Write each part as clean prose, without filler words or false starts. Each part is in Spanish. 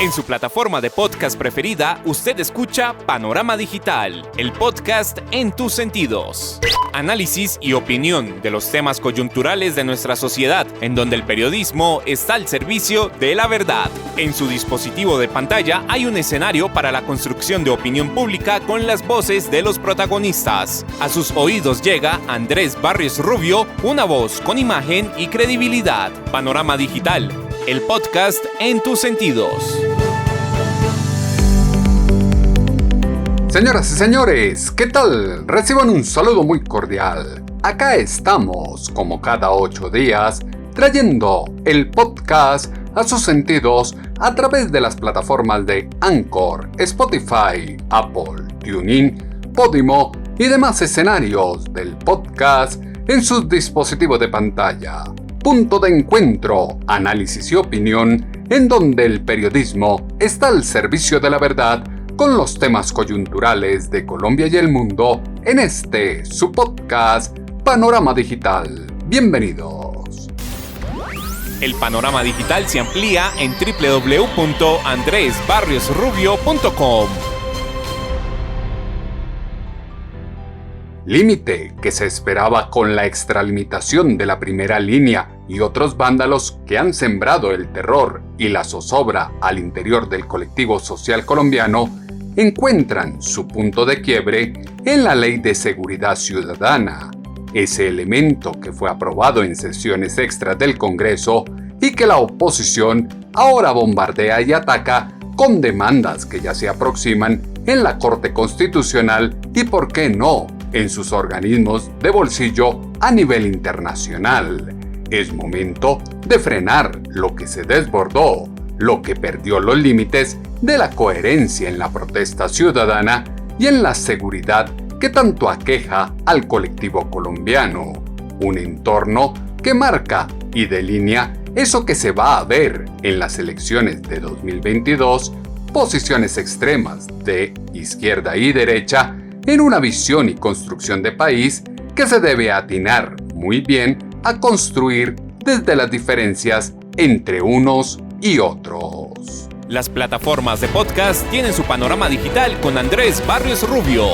En su plataforma de podcast preferida, usted escucha Panorama Digital, el podcast en tus sentidos. Análisis y opinión de los temas coyunturales de nuestra sociedad, en donde el periodismo está al servicio de la verdad. En su dispositivo de pantalla hay un escenario para la construcción de opinión pública con las voces de los protagonistas. A sus oídos llega Andrés Barrios Rubio, una voz con imagen y credibilidad. Panorama Digital, el podcast en tus sentidos. Señoras y señores, ¿qué tal? Reciban un saludo muy cordial. Acá estamos, como cada 8 días, trayendo el podcast a sus sentidos a través de las plataformas de Anchor, Spotify, Apple, TuneIn, Podimo y demás escenarios del podcast en sus dispositivos de pantalla. Punto de encuentro, análisis y opinión, en donde el periodismo está al servicio de la verdad con los temas coyunturales de Colombia y el mundo en este, su podcast, Panorama Digital. Bienvenidos. El Panorama Digital se amplía en www.andresbarriosrubio.com. Límite que se esperaba con la extralimitación de la primera línea y otros vándalos que han sembrado el terror y la zozobra al interior del colectivo social colombiano, encuentran su punto de quiebre en la Ley de Seguridad Ciudadana, ese elemento que fue aprobado en sesiones extras del Congreso y que la oposición ahora bombardea y ataca con demandas que ya se aproximan en la Corte Constitucional y, por qué no, en sus organismos de bolsillo a nivel internacional. Es momento de frenar lo que se desbordó, lo que perdió los límites de la coherencia en la protesta ciudadana y en la seguridad que tanto aqueja al colectivo colombiano. Un entorno que marca y delinea eso que se va a ver en las elecciones de 2022, posiciones extremas de izquierda y derecha en una visión y construcción de país que se debe atinar muy bien a construir desde las diferencias entre unos y otros. Las plataformas de podcast tienen su Panorama Digital con Andrés Barrios Rubio.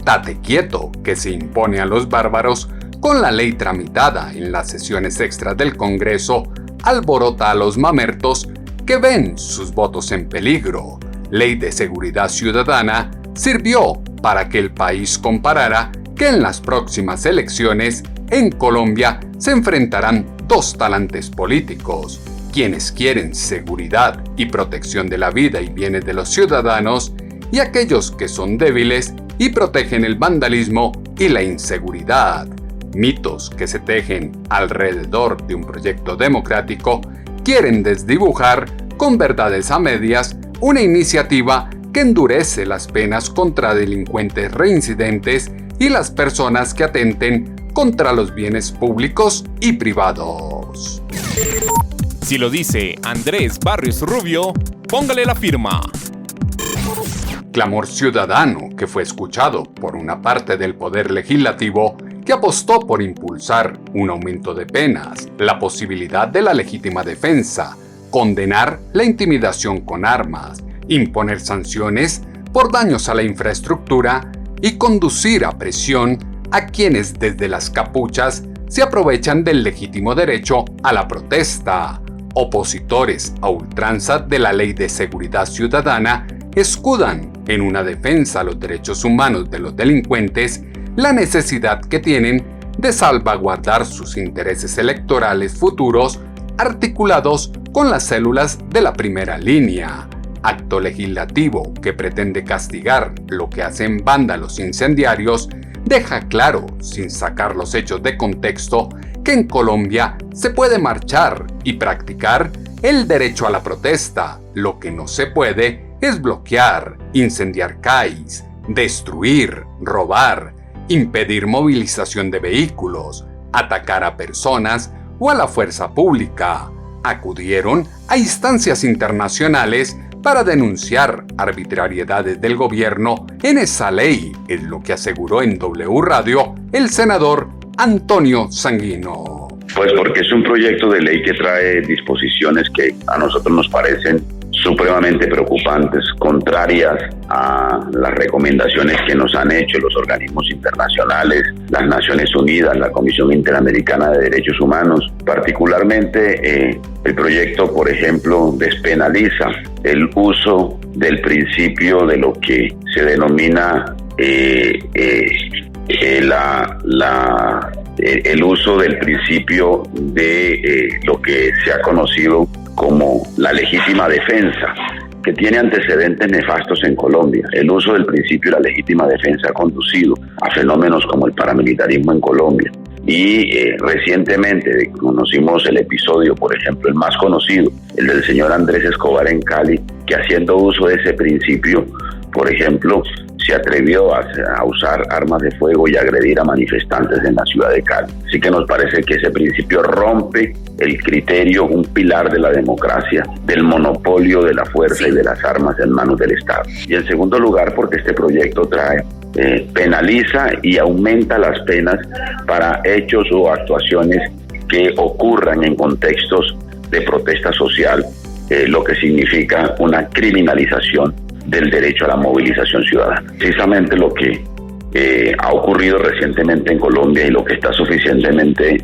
Tate quieto que se impone a los bárbaros con la ley tramitada en las sesiones extras del Congreso, alborota a los mamertos que ven sus votos en peligro. Ley de Seguridad Ciudadana sirvió para que el país comparara que en las próximas elecciones en Colombia se enfrentarán dos talantes políticos, quienes quieren seguridad y protección de la vida y bienes de los ciudadanos, y aquellos que son débiles y protegen el vandalismo y la inseguridad. Mitos que se tejen alrededor de un proyecto democrático quieren desdibujar con verdades a medias una iniciativa que endurece las penas contra delincuentes reincidentes y las personas que atenten contra los bienes públicos y privados. Si lo dice Andrés Barrios Rubio, póngale la firma. Clamor ciudadano que fue escuchado por una parte del Poder Legislativo que apostó por impulsar un aumento de penas, la posibilidad de la legítima defensa, condenar la intimidación con armas, imponer sanciones por daños a la infraestructura y conducir a prisión a quienes desde las capuchas se aprovechan del legítimo derecho a la protesta. Opositores a ultranza de la Ley de Seguridad Ciudadana escudan en una defensa a los derechos humanos de los delincuentes la necesidad que tienen de salvaguardar sus intereses electorales futuros articulados con las células de la primera línea. Acto legislativo que pretende castigar lo que hacen vándalos incendiarios deja claro, sin sacar los hechos de contexto, que en Colombia se puede marchar y practicar el derecho a la protesta. Lo que no se puede es bloquear, incendiar CAIs, destruir, robar, impedir movilización de vehículos, atacar a personas o a la fuerza pública. Acudieron a instancias internacionales para denunciar arbitrariedades del gobierno en esa ley, es lo que aseguró en W Radio el senador Antonio Sanguino. Pues porque es un proyecto de ley que trae disposiciones que a nosotros nos parecen supremamente preocupantes, contrarias a las recomendaciones que nos han hecho los organismos internacionales, las Naciones Unidas, la Comisión Interamericana de Derechos Humanos. Particularmente, el proyecto, por ejemplo, despenaliza el uso del principio de lo que se denomina el uso del principio de lo que se ha conocido como la legítima defensa, que tiene antecedentes nefastos en Colombia. El uso del principio de la legítima defensa ha conducido a fenómenos como el paramilitarismo en Colombia. Y recientemente conocimos el episodio, por ejemplo, el más conocido, el del señor Andrés Escobar en Cali, que haciendo uso de ese principio, por ejemplo, se atrevió a usar armas de fuego y agredir a manifestantes en la ciudad de Cali. Así que nos parece que ese principio rompe el criterio, un pilar de la democracia, del monopolio de la fuerza y de las armas en manos del Estado. Y en segundo lugar, porque este proyecto penaliza y aumenta las penas para hechos o actuaciones que ocurran en contextos de protesta social, lo que significa una criminalización del derecho a la movilización ciudadana. Precisamente lo que ha ocurrido recientemente en Colombia y lo que está suficientemente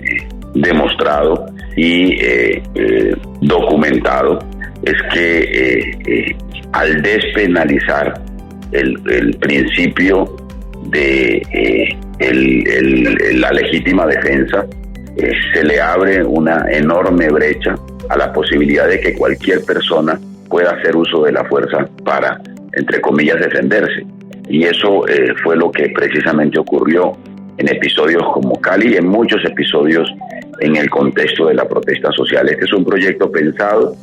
demostrado y documentado es que al despenalizar el principio de la legítima defensa, se le abre una enorme brecha a la posibilidad de que cualquier persona pueda hacer uso de la fuerza para, entre comillas, defenderse. Y eso fue lo que precisamente ocurrió en episodios como Cali y en muchos episodios en el contexto de la protesta social. Este es un proyecto pensado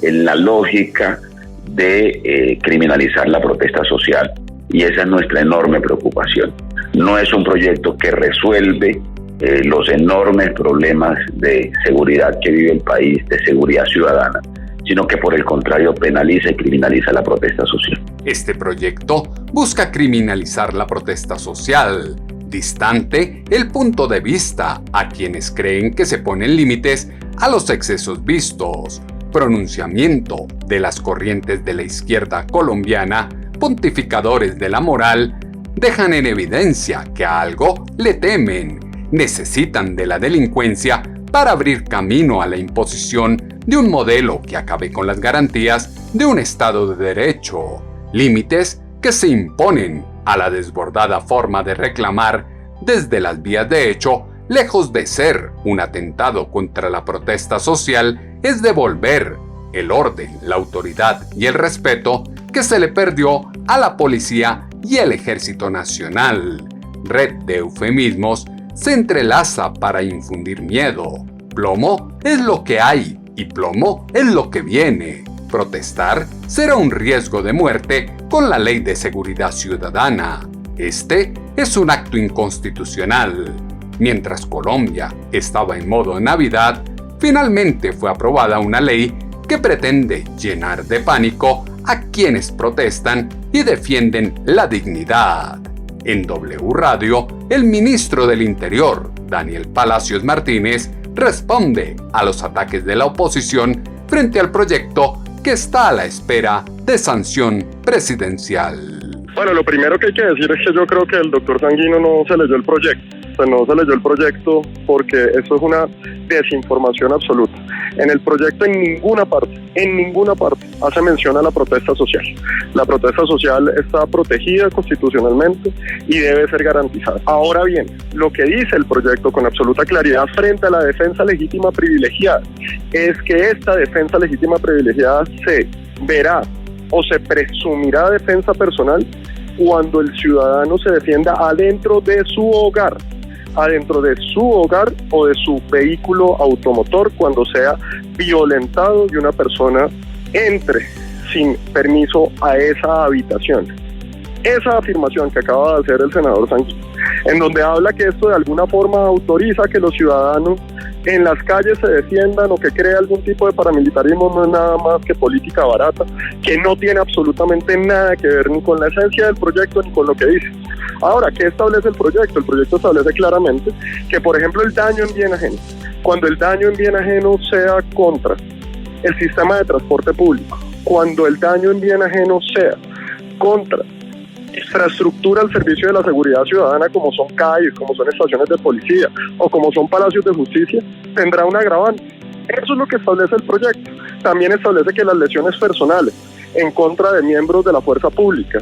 en la lógica de criminalizar la protesta social, y esa es nuestra enorme preocupación. No es un proyecto que resuelve los enormes problemas de seguridad que vive el país, de seguridad ciudadana, sino que por el contrario penaliza y criminaliza la protesta social. Este proyecto busca criminalizar la protesta social, distante el punto de vista a quienes creen que se ponen límites a los excesos vistos, pronunciamiento de las corrientes de la izquierda colombiana, pontificadores de la moral, dejan en evidencia que a algo le temen, necesitan de la delincuencia para abrir camino a la imposición de un modelo que acabe con las garantías de un Estado de Derecho, límites que se imponen a la desbordada forma de reclamar desde las vías de hecho, lejos de ser un atentado contra la protesta social, es devolver el orden, la autoridad y el respeto que se le perdió a la policía y el Ejército Nacional. Red de eufemismos se entrelaza para infundir miedo. Plomo es lo que hay y plomo es lo que viene. Protestar será un riesgo de muerte con la Ley de Seguridad Ciudadana. Este es un acto inconstitucional. Mientras Colombia estaba en modo Navidad, finalmente fue aprobada una ley que pretende llenar de pánico a quienes protestan y defienden la dignidad. En W Radio, el ministro del Interior, Daniel Palacios Martínez, responde a los ataques de la oposición frente al proyecto que está a la espera de sanción presidencial. Bueno, lo primero que hay que decir es que yo creo que el doctor Sanguino no se leyó el proyecto. No se leyó el proyecto porque eso es una desinformación absoluta. En el proyecto en ninguna parte hace mención a la protesta social. La protesta social está protegida constitucionalmente y debe ser garantizada. Ahora bien, lo que dice el proyecto con absoluta claridad frente a la defensa legítima privilegiada es que esta defensa legítima privilegiada se verá o se presumirá defensa personal cuando el ciudadano se defienda adentro de su hogar o de su vehículo automotor, cuando sea violentado y una persona entre sin permiso a esa habitación. Esa afirmación que acaba de hacer el senador Sanguino, en donde habla que esto de alguna forma autoriza que los ciudadanos en las calles se defiendan o que crea algún tipo de paramilitarismo, no es nada más que política barata, que no tiene absolutamente nada que ver ni con la esencia del proyecto ni con lo que dice. Ahora, ¿qué establece el proyecto? El proyecto establece claramente que, por ejemplo, el daño en bien ajeno cuando el daño en bien ajeno sea contra el sistema de transporte público, cuando el daño en bien ajeno sea contra infraestructura al servicio de la seguridad ciudadana, como son calles, como son estaciones de policía o como son palacios de justicia, tendrá un agravante. Eso es lo que establece el proyecto. También establece que las lesiones personales en contra de miembros de la fuerza pública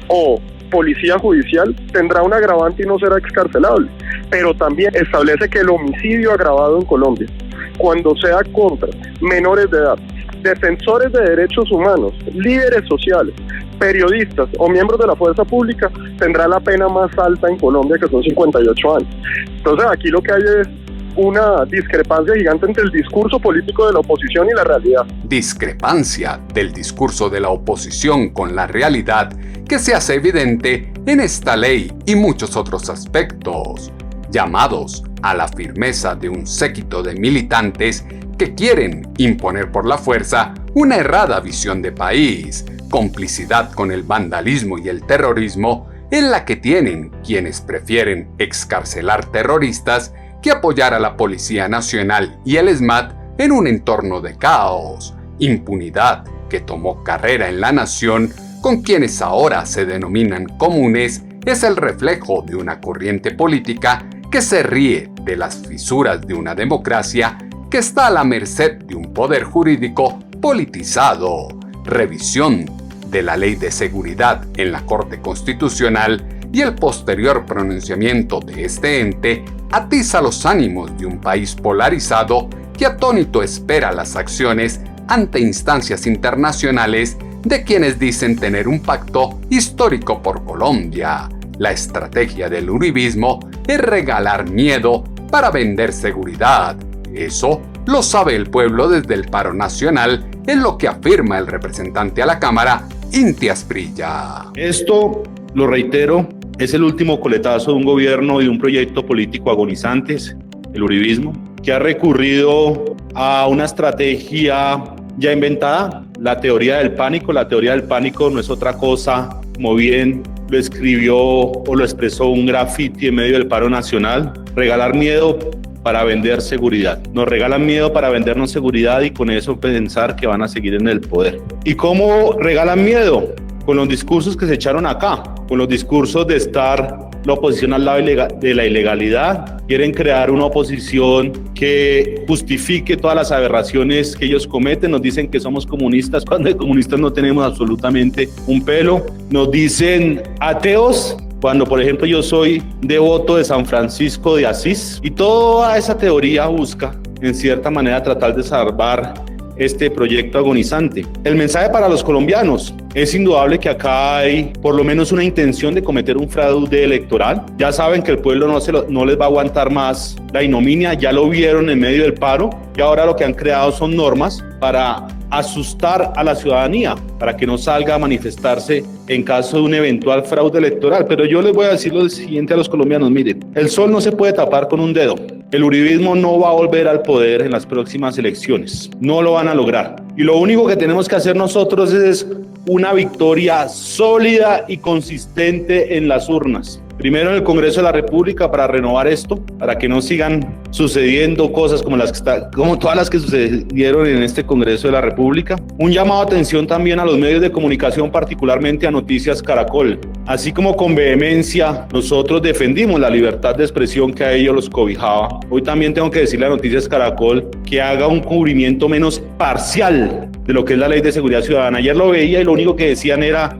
o policía judicial tendrá un agravante y no será excarcelable. Pero también establece que el homicidio agravado en Colombia, cuando sea contra menores de edad, defensores de derechos humanos, líderes sociales, periodistas o miembros de la fuerza pública, tendrá la pena más alta en Colombia, que son 58 años. Entonces aquí lo que hay es una discrepancia gigante entre el discurso político de la oposición y la realidad. Discrepancia del discurso de la oposición con la realidad que se hace evidente en esta ley y muchos otros aspectos, llamados a la firmeza de un séquito de militantes que quieren imponer por la fuerza una errada visión de país, complicidad con el vandalismo y el terrorismo en la que tienen quienes prefieren excarcelar terroristas que apoyar a la Policía Nacional y el SMAT en un entorno de caos, impunidad que tomó carrera en la nación con quienes ahora se denominan comunes, es el reflejo de una corriente política que se ríe de las fisuras de una democracia que está a la merced de un poder jurídico politizado. Revisión de la Ley de Seguridad en la Corte Constitucional y el posterior pronunciamiento de este ente atiza los ánimos de un país polarizado que atónito espera las acciones ante instancias internacionales de quienes dicen tener un pacto histórico por Colombia. La estrategia del uribismo es regalar miedo para vender seguridad. Eso lo sabe el pueblo desde el paro nacional, es lo que afirma el representante a la Cámara, Inti Asprilla. Esto, lo reitero, es el último coletazo de un gobierno y de un proyecto político agonizantes, el uribismo, que ha recurrido a una estrategia ya inventada, la teoría del pánico. La teoría del pánico no es otra cosa, como bien lo escribió o lo expresó un graffiti en medio del paro nacional: regalar miedo para vender seguridad. Nos regalan miedo para vendernos seguridad y con eso pensar que van a seguir en el poder. ¿Y cómo regalan miedo? Con los discursos que se echaron acá, con los discursos de estar la oposición al lado de la ilegalidad. Quieren crear una oposición que justifique todas las aberraciones que ellos cometen. Nos dicen que somos comunistas cuando de comunistas no tenemos absolutamente un pelo. Nos dicen ateos cuando, por ejemplo, yo soy devoto de San Francisco de Asís. Y toda esa teoría busca, en cierta manera, tratar de salvar este proyecto agonizante. El mensaje para los colombianos: es indudable que acá hay por lo menos una intención de cometer un fraude electoral. Ya saben que el pueblo no les va a aguantar más la ignominia, ya lo vieron en medio del paro, y ahora lo que han creado son normas para asustar a la ciudadanía, para que no salga a manifestarse en caso de un eventual fraude electoral. Pero yo les voy a decir lo siguiente a los colombianos: miren, el sol no se puede tapar con un dedo. El uribismo no va a volver al poder en las próximas elecciones, no lo van a lograr. Y lo único que tenemos que hacer nosotros es una victoria sólida y consistente en las urnas. Primero en el Congreso de la República, para renovar esto, para que no sigan sucediendo cosas como todas las que sucedieron en este Congreso de la República. Un llamado de atención también a los medios de comunicación, particularmente a Noticias Caracol. Así como con vehemencia nosotros defendimos la libertad de expresión que a ellos los cobijaba, hoy también tengo que decirle a Noticias Caracol que haga un cubrimiento menos parcial de lo que es la Ley de Seguridad Ciudadana. Ayer lo veía y lo único que hacían era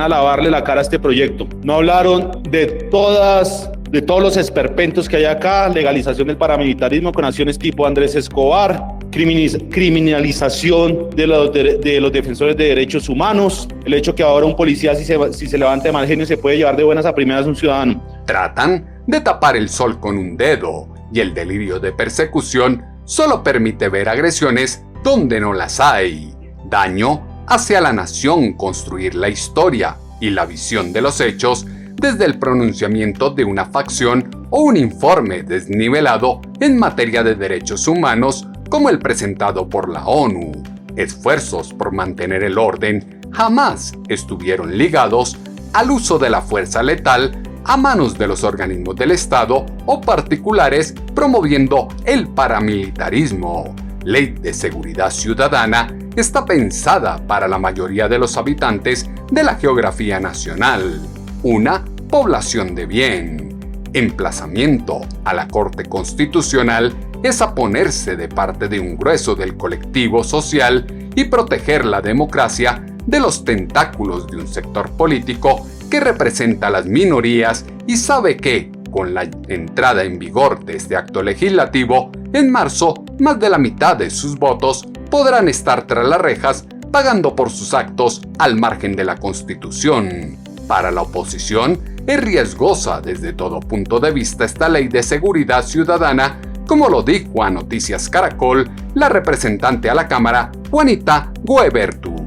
lavarle la cara a este proyecto. No hablaron de todos los esperpentos que hay acá: legalización del paramilitarismo con acciones tipo Andrés Escobar, criminalización de los defensores de derechos humanos, el hecho que ahora un policía, si se levanta de mal genio, se puede llevar de buenas a primeras a un ciudadano. Tratan de tapar el sol con un dedo, y el delirio de persecución solo permite ver agresiones donde no las hay. Daño hacia la nación, construir la historia y la visión de los hechos desde el pronunciamiento de una facción o un informe desnivelado en materia de derechos humanos como el presentado por la ONU. Esfuerzos por mantener el orden jamás estuvieron ligados al uso de la fuerza letal a manos de los organismos del Estado o particulares, promoviendo el paramilitarismo. Ley de Seguridad Ciudadana está pensada para la mayoría de los habitantes de la geografía nacional. Una población de bien. Emplazamiento a la Corte Constitucional es a ponerse de parte de un grueso del colectivo social y proteger la democracia de los tentáculos de un sector político que representa a las minorías y sabe que, con la entrada en vigor de este acto legislativo, en marzo, más de la mitad de sus votos podrán estar tras las rejas pagando por sus actos al margen de la Constitución. Para la oposición, es riesgosa desde todo punto de vista esta ley de seguridad ciudadana, como lo dijo a Noticias Caracol la representante a la Cámara, Juanita Guebertus.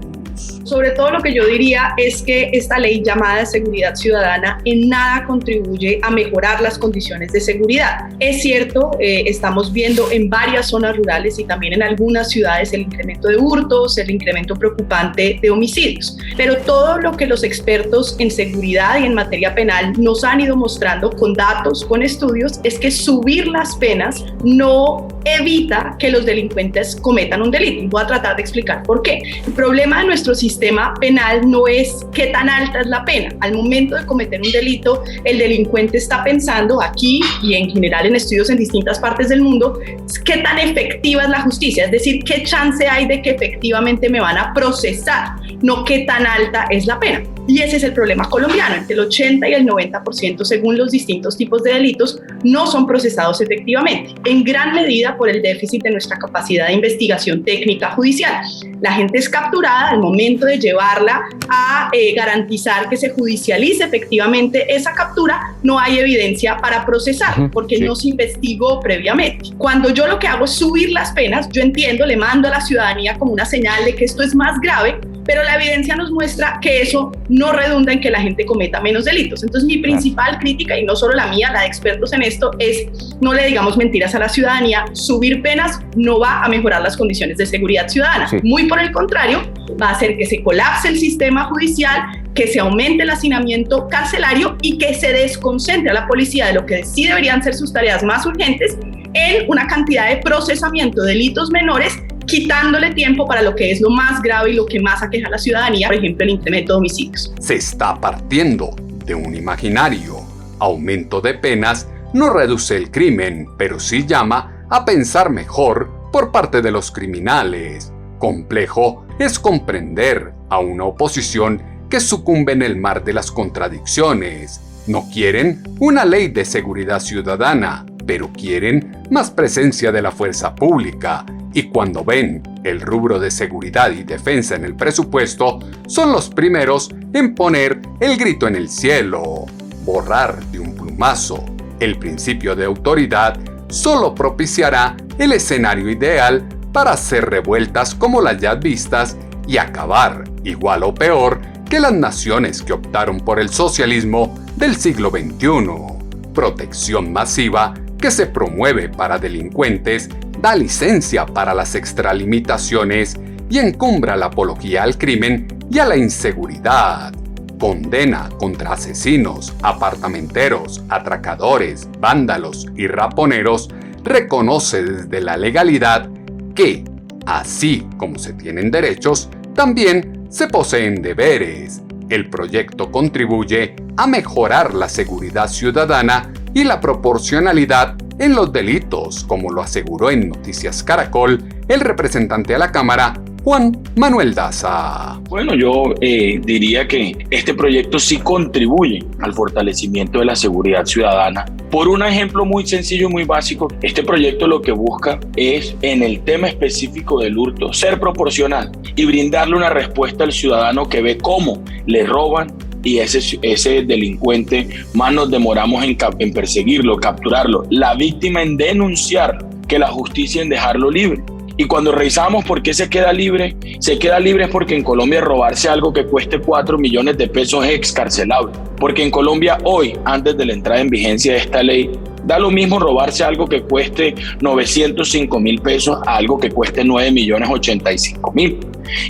Sobre todo lo que yo diría es que esta ley llamada de seguridad ciudadana en nada contribuye a mejorar las condiciones de seguridad. Es cierto, estamos viendo en varias zonas rurales y también en algunas ciudades el incremento de hurtos, el incremento preocupante de homicidios, pero todo lo que los expertos en seguridad y en materia penal nos han ido mostrando con datos, con estudios, es que subir las penas no evita que los delincuentes cometan un delito. Voy a tratar de explicar por qué. El problema de nuestro sistema penal no es qué tan alta es la pena. Al momento de cometer un delito, el delincuente está pensando aquí y en general en estudios en distintas partes del mundo, qué tan efectiva es la justicia, es decir, qué chance hay de que efectivamente me van a procesar, no qué tan alta es la pena. Y ese es el problema colombiano, entre el 80 y el 90% según los distintos tipos de delitos no son procesados efectivamente, en gran medida por el déficit de nuestra capacidad de investigación técnica judicial. La gente es capturada al momento de llevarla a garantizar que se judicialice efectivamente esa captura, no hay evidencia para procesar porque no se investigó previamente. Cuando yo lo que hago es subir las penas, yo entiendo, le mando a la ciudadanía como una señal de que esto es más grave, pero la evidencia nos muestra que eso no redunda en que la gente cometa menos delitos. Entonces mi principal crítica, y no solo la mía, la de expertos en esto, es no le digamos mentiras a la ciudadanía. Subir penas no va a mejorar las condiciones de seguridad ciudadana. Muy por el contrario, va a hacer que se colapse el sistema judicial, que se aumente el hacinamiento carcelario y que se desconcentre a la policía de lo que sí deberían ser sus tareas más urgentes en una cantidad de procesamiento de delitos menores, quitándole tiempo para lo que es lo más grave y lo que más aqueja a la ciudadanía, por ejemplo, el incremento de homicidios. Se está partiendo de un imaginario. Aumento de penas no reduce el crimen, pero sí llama a pensar mejor por parte de los criminales. Complejo es comprender a una oposición que sucumbe en el mar de las contradicciones. No quieren una ley de seguridad ciudadana, pero quieren más presencia de la fuerza pública. Y cuando ven el rubro de seguridad y defensa en el presupuesto, son los primeros en poner el grito en el cielo. Borrar de un plumazo el principio de autoridad solo propiciará el escenario ideal para hacer revueltas como las ya vistas y acabar, igual o peor, que las naciones que optaron por el socialismo del siglo XXI. Protección masiva que se promueve para delincuentes, da licencia para las extralimitaciones y encumbra la apología al crimen y a la inseguridad. Condena contra asesinos, apartamenteros, atracadores, vándalos y raponeros reconoce desde la legalidad que, así como se tienen derechos, también se poseen deberes. El proyecto contribuye a mejorar la seguridad ciudadana y la proporcionalidad en los delitos, como lo aseguró en Noticias Caracol el representante a la Cámara, Juan Manuel Daza. Bueno, yo diría que este proyecto sí contribuye al fortalecimiento de la seguridad ciudadana. Por un ejemplo muy sencillo y muy básico, este proyecto lo que busca es, en el tema específico del hurto, ser proporcional y brindarle una respuesta al ciudadano que ve cómo le roban y ese delincuente más nos demoramos en perseguirlo, capturarlo, la víctima en denunciarlo, que la justicia en dejarlo libre. Y cuando revisamos por qué se queda libre es porque en Colombia robarse algo que cueste 4 millones de pesos es excarcelable. Porque en Colombia hoy, antes de la entrada en vigencia de esta ley, da lo mismo robarse algo que cueste 905.000 pesos a algo que cueste 9.085.000.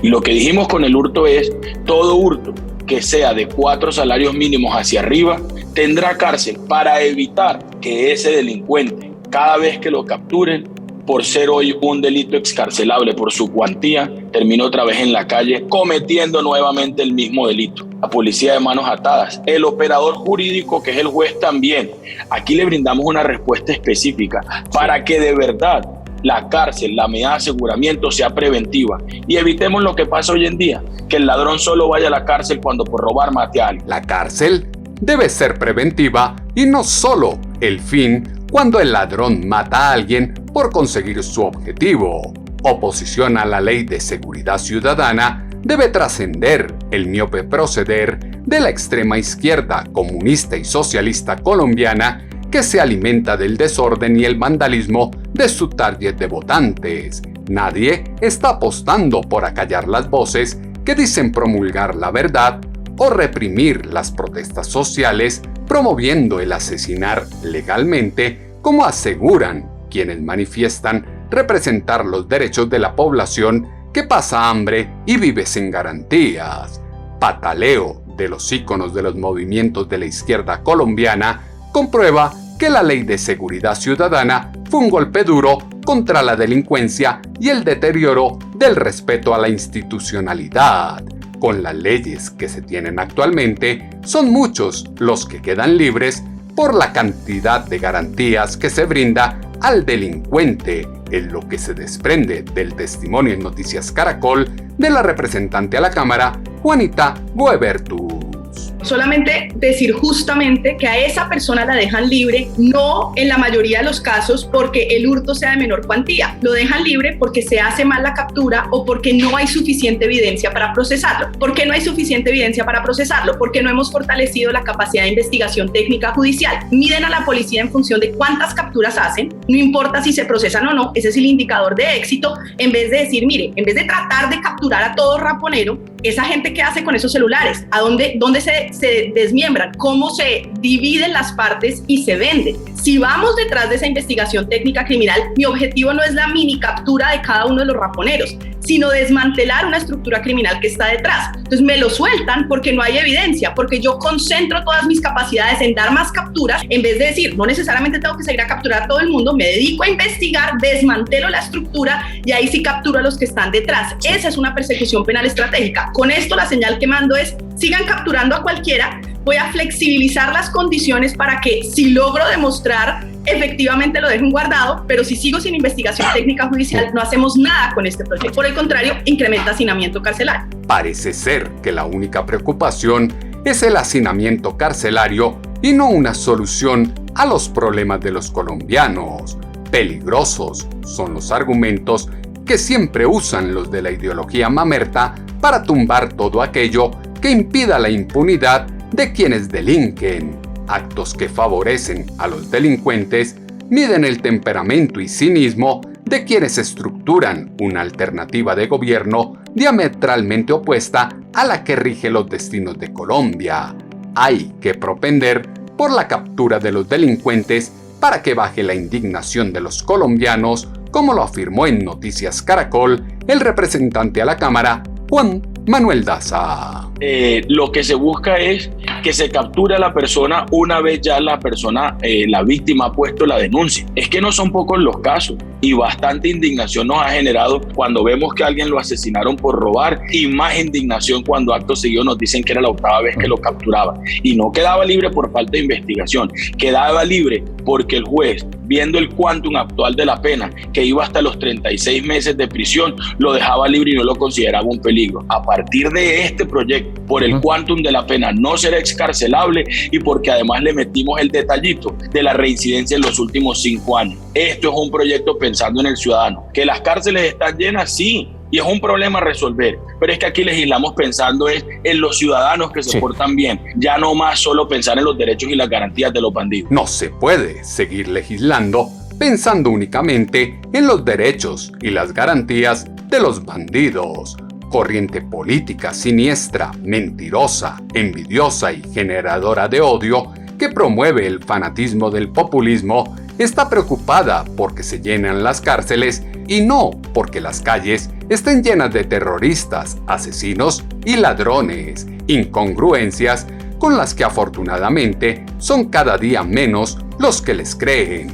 Y lo que dijimos con el hurto es todo hurto que sea de 4 salarios mínimos hacia arriba, tendrá cárcel para evitar que ese delincuente, cada vez que lo capturen, por ser hoy un delito excarcelable por su cuantía, termine otra vez en la calle cometiendo nuevamente el mismo delito. La policía de manos atadas, el operador jurídico que es el juez también. Aquí le brindamos una respuesta específica para que de verdad la cárcel, la medida de aseguramiento sea preventiva y evitemos lo que pasa hoy en día, que el ladrón solo vaya a la cárcel cuando por robar mate a alguien. La cárcel debe ser preventiva y no solo el fin cuando el ladrón mata a alguien por conseguir su objetivo. Oposición a la Ley de Seguridad Ciudadana debe trascender el miope proceder de la extrema izquierda comunista y socialista colombiana que se alimenta del desorden y el vandalismo de su target de votantes. Nadie está apostando por acallar las voces que dicen promulgar la verdad o reprimir las protestas sociales, promoviendo el asesinar legalmente, como aseguran quienes manifiestan representar los derechos de la población que pasa hambre y vive sin garantías. Pataleo de los íconos de los movimientos de la izquierda colombiana comprueba que la Ley de Seguridad Ciudadana fue un golpe duro contra la delincuencia y el deterioro del respeto a la institucionalidad. Con las leyes que se tienen actualmente, son muchos los que quedan libres por la cantidad de garantías que se brinda al delincuente, en lo que se desprende del testimonio en Noticias Caracol de la representante a la Cámara, Juanita Guebertus. Solamente decir justamente que a esa persona la dejan libre, no en la mayoría de los casos porque el hurto sea de menor cuantía. Lo dejan libre porque se hace mal la captura o porque no hay suficiente evidencia para procesarlo. ¿Por qué no hay suficiente evidencia para procesarlo? Porque no hemos fortalecido la capacidad de investigación técnica judicial. Miden a la policía en función de cuántas capturas hacen, no importa si se procesan o no, ese es el indicador de éxito, en vez de decir, mire, en vez de tratar de capturar a todo raponero, esa gente que hace con esos celulares, a dónde se desmiembran, cómo se dividen las partes y se venden. Si vamos detrás de esa investigación técnica criminal, mi objetivo no es la mini captura de cada uno de los raponeros, sino desmantelar una estructura criminal que está detrás. Entonces me lo sueltan porque no hay evidencia, porque yo concentro todas mis capacidades en dar más capturas, en vez de decir, no necesariamente tengo que seguir a capturar a todo el mundo, me dedico a investigar, desmantelo la estructura y ahí sí capturo a los que están detrás. Esa es una persecución penal estratégica. Con esto la señal que mando es, sigan capturando a cualquiera, voy a flexibilizar las condiciones para que si logro demostrar efectivamente lo dejen guardado, pero si sigo sin investigación técnica judicial no hacemos nada con este proyecto. Por el contrario, incrementa hacinamiento carcelario. Parece ser que la única preocupación es el hacinamiento carcelario y no una solución a los problemas de los colombianos. Peligrosos son los argumentos que siempre usan los de la ideología mamerta para tumbar todo aquello que impida la impunidad de quienes delinquen. Actos que favorecen a los delincuentes miden el temperamento y cinismo de quienes estructuran una alternativa de gobierno diametralmente opuesta a la que rige los destinos de Colombia. Hay que propender por la captura de los delincuentes para que baje la indignación de los colombianos, como lo afirmó en Noticias Caracol el representante a la Cámara, Juan Manuel Daza. Lo que se busca es que se capture a la persona una vez ya la persona, la víctima, ha puesto la denuncia. Es que no son pocos los casos y bastante indignación nos ha generado cuando vemos que a alguien lo asesinaron por robar y más indignación cuando acto seguido nos dicen que era la 8ª vez que lo capturaba. Y no quedaba libre por falta de investigación, quedaba libre porque el juez, viendo el quantum actual de la pena, que iba hasta los 36 meses de prisión, lo dejaba libre y no lo consideraba un peligro. A partir de este proyecto, por el quantum de la pena no será excarcelable y porque además le metimos el detallito de la reincidencia en los últimos 5 años. Esto es un proyecto pensando en el ciudadano. Que las cárceles están llenas, sí, y es un problema a resolver, pero es que aquí legislamos pensando en los ciudadanos que se portan bien, ya no más solo pensar en los derechos y las garantías de los bandidos. No se puede seguir legislando pensando únicamente en los derechos y las garantías de los bandidos. Corriente política siniestra, mentirosa, envidiosa y generadora de odio que promueve el fanatismo del populismo está preocupada porque se llenan las cárceles y no porque las calles estén llenas de terroristas, asesinos y ladrones, incongruencias con las que afortunadamente son cada día menos los que les creen.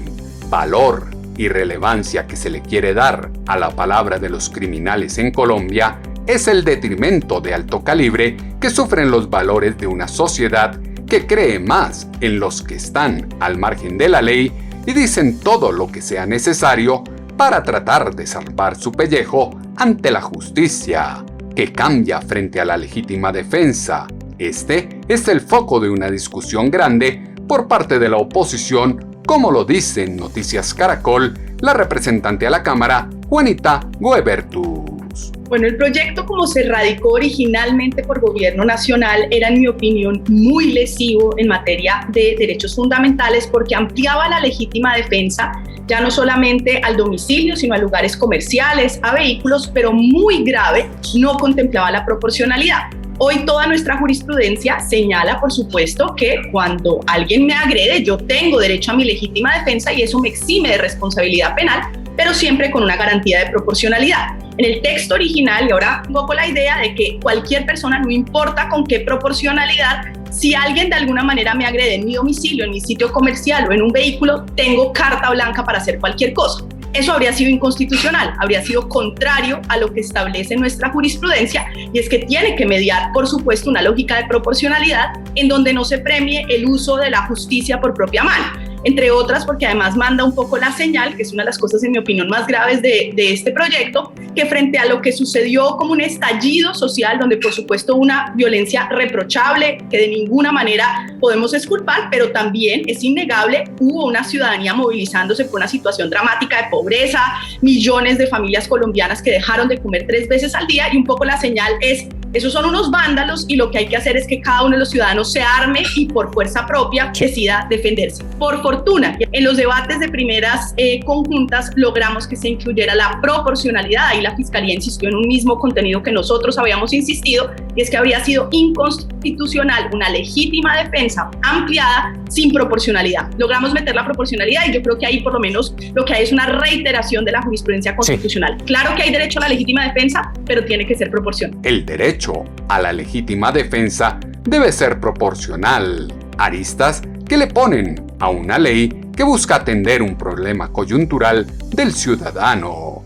Valor y relevancia que se le quiere dar a la palabra de los criminales en Colombia es el detrimento de alto calibre que sufren los valores de una sociedad que cree más en los que están al margen de la ley y dicen todo lo que sea necesario para tratar de salvar su pellejo ante la justicia, que cambia frente a la legítima defensa. Este es el foco de una discusión grande por parte de la oposición, como lo dice en Noticias Caracol la representante a la Cámara, Juanita Guebertus. Bueno, el proyecto como se radicó originalmente por Gobierno Nacional era, en mi opinión, muy lesivo en materia de derechos fundamentales porque ampliaba la legítima defensa ya no solamente al domicilio, sino a lugares comerciales, a vehículos, pero muy grave, no contemplaba la proporcionalidad. Hoy toda nuestra jurisprudencia señala, por supuesto, que cuando alguien me agrede, yo tengo derecho a mi legítima defensa y eso me exime de responsabilidad penal, pero siempre con una garantía de proporcionalidad. En el texto original, y ahora un poco la idea de que cualquier persona, no importa con qué proporcionalidad, si alguien de alguna manera me agrede en mi domicilio, en mi sitio comercial o en un vehículo, tengo carta blanca para hacer cualquier cosa. Eso habría sido inconstitucional, habría sido contrario a lo que establece nuestra jurisprudencia, y es que tiene que mediar, por supuesto, una lógica de proporcionalidad en donde no se premie el uso de la justicia por propia mano. Entre otras porque además manda un poco la señal, que es una de las cosas en mi opinión más graves de este proyecto, que frente a lo que sucedió como un estallido social, donde por supuesto una violencia reprochable que de ninguna manera podemos exculpar, pero también es innegable, hubo una ciudadanía movilizándose por una situación dramática de pobreza, millones de familias colombianas que dejaron de comer 3 veces al día, y un poco la señal es: esos son unos vándalos y lo que hay que hacer es que cada uno de los ciudadanos se arme y por fuerza propia decida defenderse. Por fortuna, en los debates de primeras conjuntas logramos que se incluyera la proporcionalidad, y la Fiscalía insistió en un mismo contenido que nosotros habíamos insistido, y es que habría sido inconstitucional una legítima defensa ampliada sin proporcionalidad. Logramos meter la proporcionalidad y yo creo que ahí por lo menos lo que hay es una reiteración de la jurisprudencia constitucional. Sí. Claro que hay derecho a la legítima defensa, pero tiene que ser proporcional. El derecho a la legítima defensa debe ser proporcional. Aristas que le ponen a una ley que busca atender un problema coyuntural del ciudadano.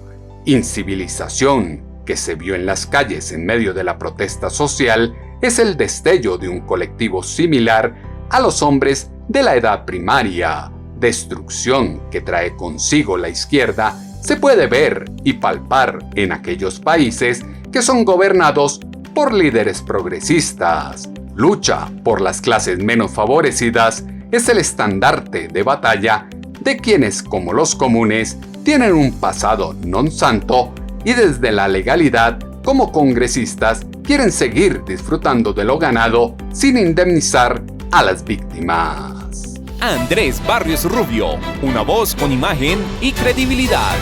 Incivilización que se vio en las calles en medio de la protesta social es el destello de un colectivo similar a los hombres de la edad primaria. Destrucción que trae consigo la izquierda se puede ver y palpar en aquellos países que son gobernados por líderes progresistas. Lucha por las clases menos favorecidas es el estandarte de batalla de quienes, como los comunes, tienen un pasado non santo y desde la legalidad, como congresistas, quieren seguir disfrutando de lo ganado sin indemnizar a las víctimas. Andrés Barrios Rubio, una voz con imagen y credibilidad.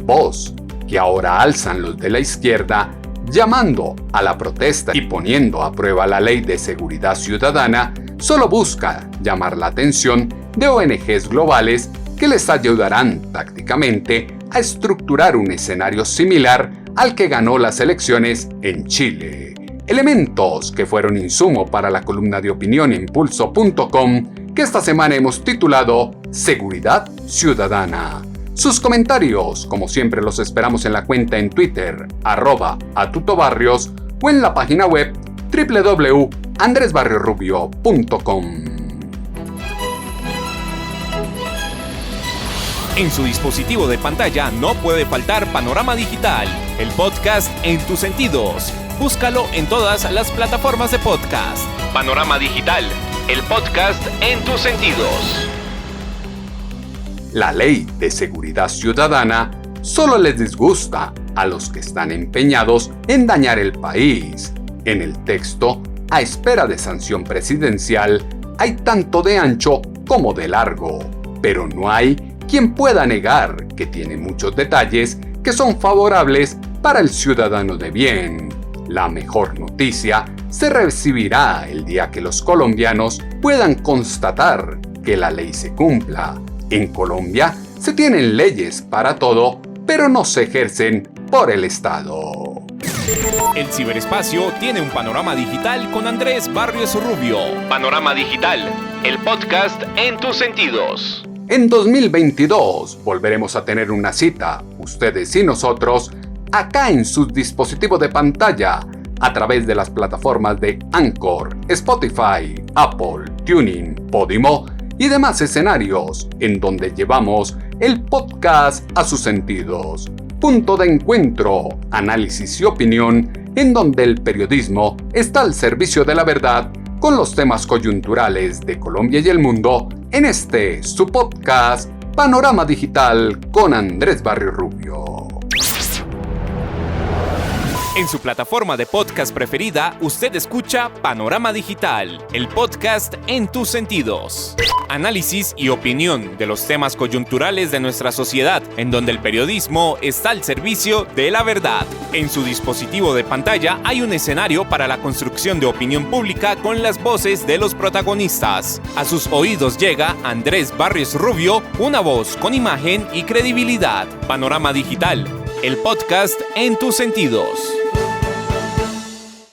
Voz que ahora alzan los de la izquierda, llamando a la protesta y poniendo a prueba la Ley de Seguridad Ciudadana, solo busca llamar la atención de ONGs globales que les ayudarán tácticamente a estructurar un escenario similar al que ganó las elecciones en Chile. Elementos que fueron insumo para la columna de opinión Impulso.com, que esta semana hemos titulado Seguridad Ciudadana. Sus comentarios, como siempre, los esperamos en la cuenta en Twitter, @atutobarrios, o en la página web www.andresbarriosrubio.com. En su dispositivo de pantalla no puede faltar Panorama Digital, el podcast en tus sentidos. Búscalo en todas las plataformas de podcast. Panorama Digital, el podcast en tus sentidos. La Ley de Seguridad Ciudadana solo les disgusta a los que están empeñados en dañar el país. En el texto, a espera de sanción presidencial, hay tanto de ancho como de largo, pero no hay quien pueda negar que tiene muchos detalles que son favorables para el ciudadano de bien. La mejor noticia se recibirá el día que los colombianos puedan constatar que la ley se cumpla. En Colombia, Se tienen leyes para todo, pero no se ejercen por el Estado. El ciberespacio tiene un panorama digital con Andrés Barrios Rubio. Panorama Digital, el podcast en tus sentidos. En 2022 volveremos a tener una cita, ustedes y nosotros, acá en sus dispositivos de pantalla, a través de las plataformas de Anchor, Spotify, Apple, TuneIn, Podimo y demás escenarios, en donde llevamos el podcast a sus sentidos. Punto de encuentro, análisis y opinión, en donde el periodismo está al servicio de la verdad, con los temas coyunturales de Colombia y el mundo, en su podcast, Panorama Digital con Andrés Barrios Rubio. En su plataforma de podcast preferida, usted escucha Panorama Digital, el podcast en tus sentidos. Análisis y opinión de los temas coyunturales de nuestra sociedad, en donde el periodismo está al servicio de la verdad. En su dispositivo de pantalla hay un escenario para la construcción de opinión pública con las voces de los protagonistas. A sus oídos llega Andrés Barrios Rubio, una voz con imagen y credibilidad. Panorama Digital, el podcast en tus sentidos.